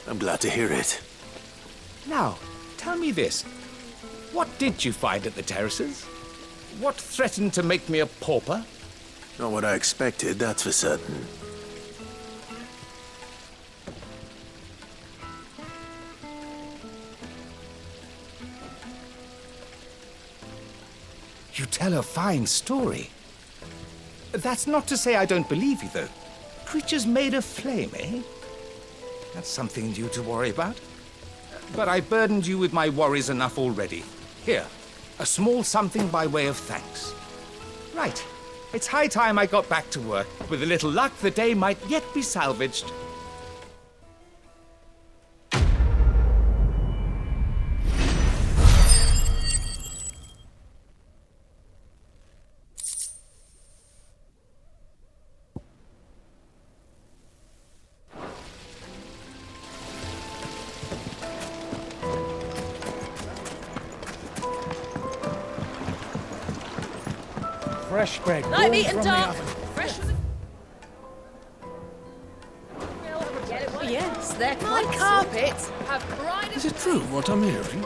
I'm glad to hear it. Now, tell me this. What did you find at the terraces? What threatened to make me a pauper? Not what I expected, that's for certain. You tell a fine story. That's not to say I don't believe you, though. Creatures made of flame, eh? That's something new to worry about. But I burdened you with my worries enough already. Here, a small something by way of thanks. Right. It's high time I got back to work. With a little luck, the day might yet be salvaged. Fresh bread. Light meat warm and from the dark. oven. Fresh from the... Yes, they're My quite carpets have bright... Is it true what I'm hearing?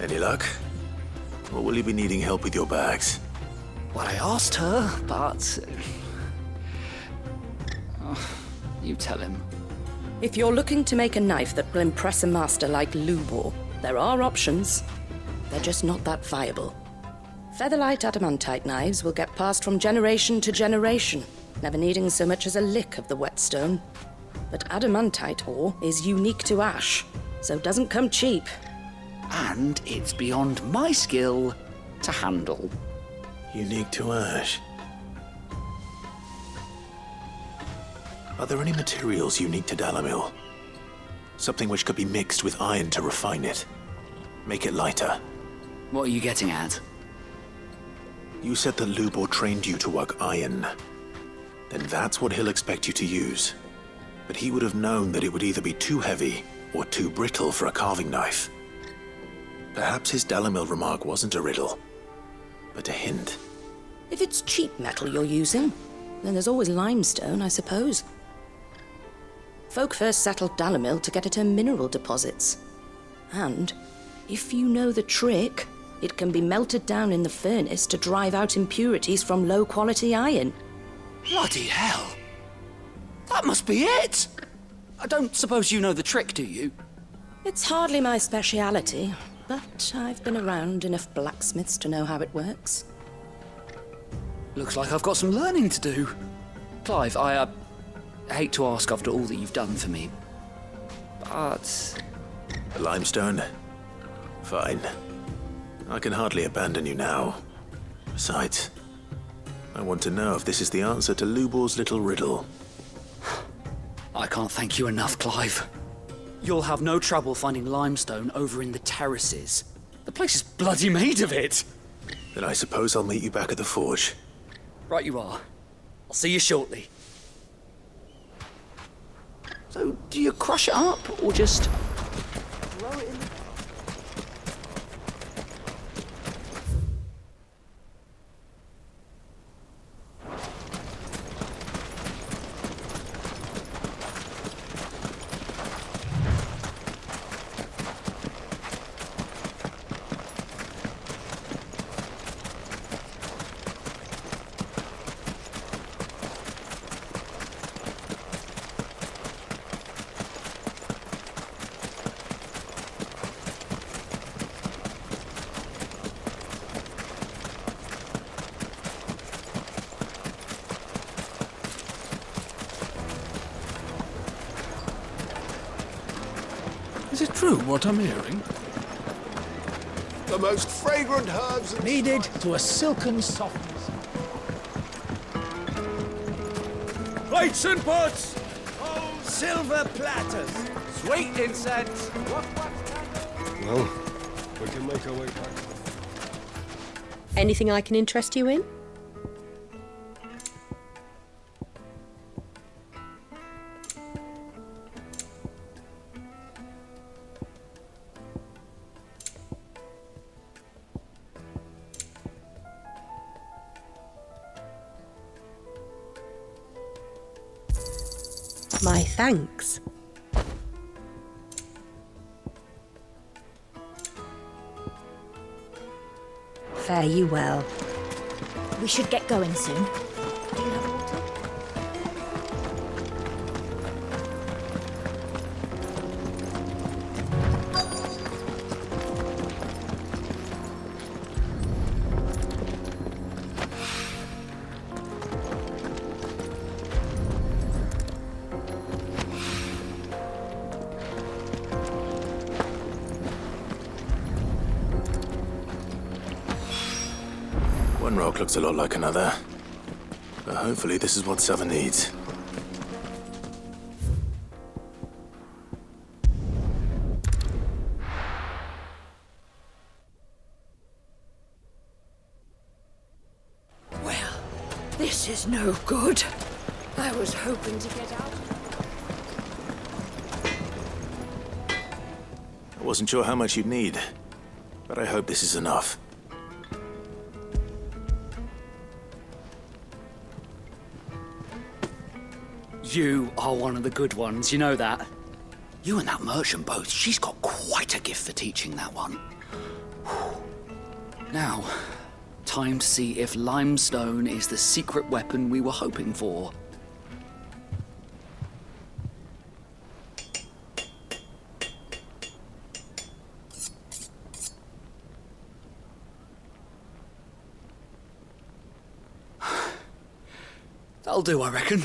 Any luck? Or will you be needing help with your bags? Well, I asked her, but... you tell him. If you're looking to make a knife that will impress a master like Lubor, there are options. They're just not that viable. Featherlight adamantite knives will get passed from generation to generation. never needing so much as a lick of the whetstone. But adamantite ore is unique to ash, so doesn't come cheap. And it's beyond my skill to handle. Unique to ash. Are there any materials unique to Dalamil? Something which could be mixed with iron to refine it. Make it lighter. What are you getting at? You said that Lubor trained you to work iron. Then that's what he'll expect you to use. But he would have known that it would either be too heavy or too brittle for a carving knife. Perhaps his Dalamil remark wasn't a riddle, but a hint. If it's cheap metal you're using, then there's always limestone, I suppose. Folk first settled Dalamil to get at her mineral deposits. And, if you know the trick, it can be melted down in the furnace to drive out impurities from low-quality iron. Bloody hell! That must be it! I don't suppose you know the trick, do you? It's hardly my speciality, but I've been around enough blacksmiths to know how it works. Looks like I've got some learning to do. Clive, I hate to ask after all that you've done for me, but... Limestone? Fine. I can hardly abandon you now. Besides, I want to know if this is the answer to Lubor's little riddle. I can't thank you enough, Clive. You'll have no trouble finding limestone over in the terraces. The place is bloody made of it. Then I suppose I'll meet you back at the forge. Right you are. I'll see you shortly. So, do you crush it up, or just throw it in the... Is it true what I'm hearing? The most fragrant herbs needed to a silken softness. Plates and pots! Oh, silver platters! Sweet incense! Well, we can make our way back. Anything I can interest you in? My thanks. Fare you well. We should get going soon. Do you have water? One rock looks a lot like another. But hopefully this is what Sava needs. Well, this is no good. I was hoping to get out. I wasn't sure how much you'd need, but I hope this is enough. You are one of the good ones, you know that? You and that merchant both, she's got quite a gift for teaching that one. Now, time to see if limestone is the secret weapon we were hoping for. That'll do, I reckon.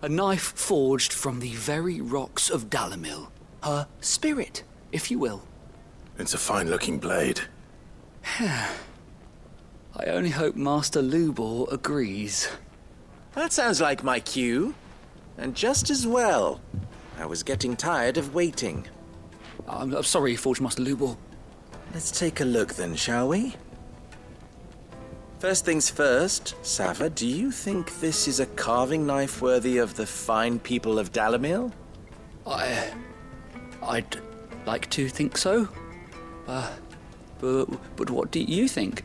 A knife forged from the very rocks of Dalimil. Her spirit, if you will. It's a fine-looking blade. I only hope Master Lubor agrees. That sounds like my cue. And just as well. I was getting tired of waiting. I'm sorry, Forge Master Lubor. Let's take a look then, shall we? First things first, Sava, do you think this is a carving knife worthy of the fine people of Dalimil? I'd like to think so. But what do you think?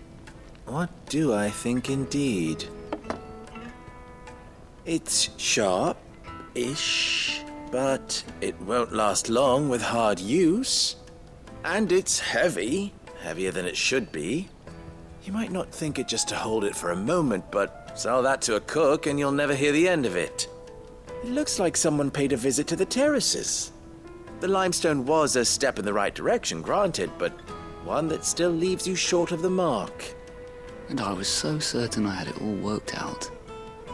What do I think indeed? It's sharp-ish, but it won't last long with hard use. And it's heavy, heavier than it should be. You might not think it just to hold it for a moment, but sell that to a cook and you'll never hear the end of it. It looks like someone paid a visit to the terraces. The limestone was a step in the right direction, granted, but one that still leaves you short of the mark. And I was so certain I had it all worked out.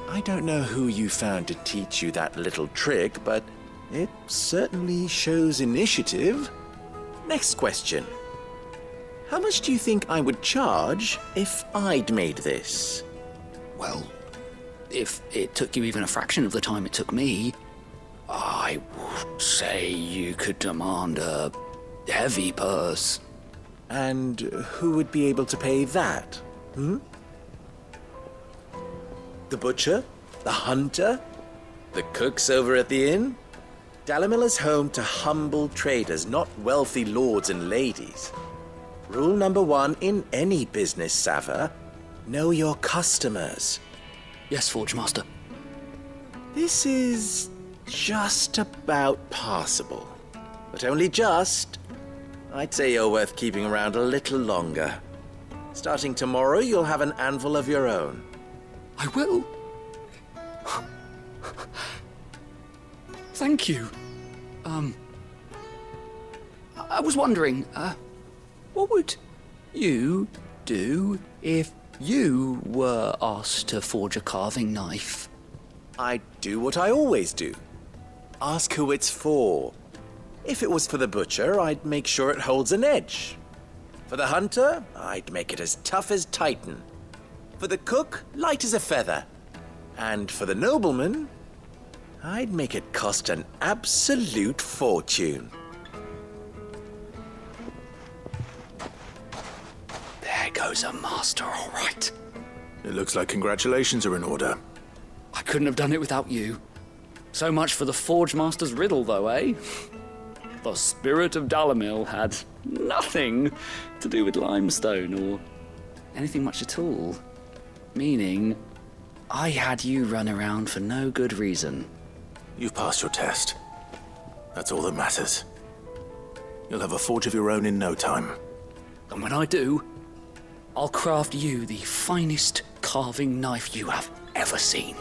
I don't know who you found to teach you that little trick, but it certainly shows initiative. Next question. How much do you think I would charge if I'd made this? Well, if it took you even a fraction of the time it took me, I would say you could demand a heavy purse. And who would be able to pay that? The butcher? The hunter? The cooks over at the inn? Dalimil is home to humble traders, not wealthy lords and ladies. Rule number 1 in any business, Sava, know your customers. Yes, Forge Master. This is just about passable. But only just. I'd say you're worth keeping around a little longer. Starting tomorrow, you'll have an anvil of your own. I will. Thank you. I was wondering, what would you do if you were asked to forge a carving knife? I'd do what I always do. Ask who it's for. If it was for the butcher, I'd make sure it holds an edge. For the hunter, I'd make it as tough as Titan. For the cook, light as a feather. And for the nobleman, I'd make it cost an absolute fortune. There goes a master, all right. It looks like congratulations are in order. I couldn't have done it without you. So much for the Forge Master's riddle, though, eh? The spirit of Dalimil had nothing to do with limestone or anything much at all. Meaning, I had you run around for no good reason. You've passed your test. That's all that matters. You'll have a forge of your own in no time. And when I do, I'll craft you the finest carving knife you have ever seen.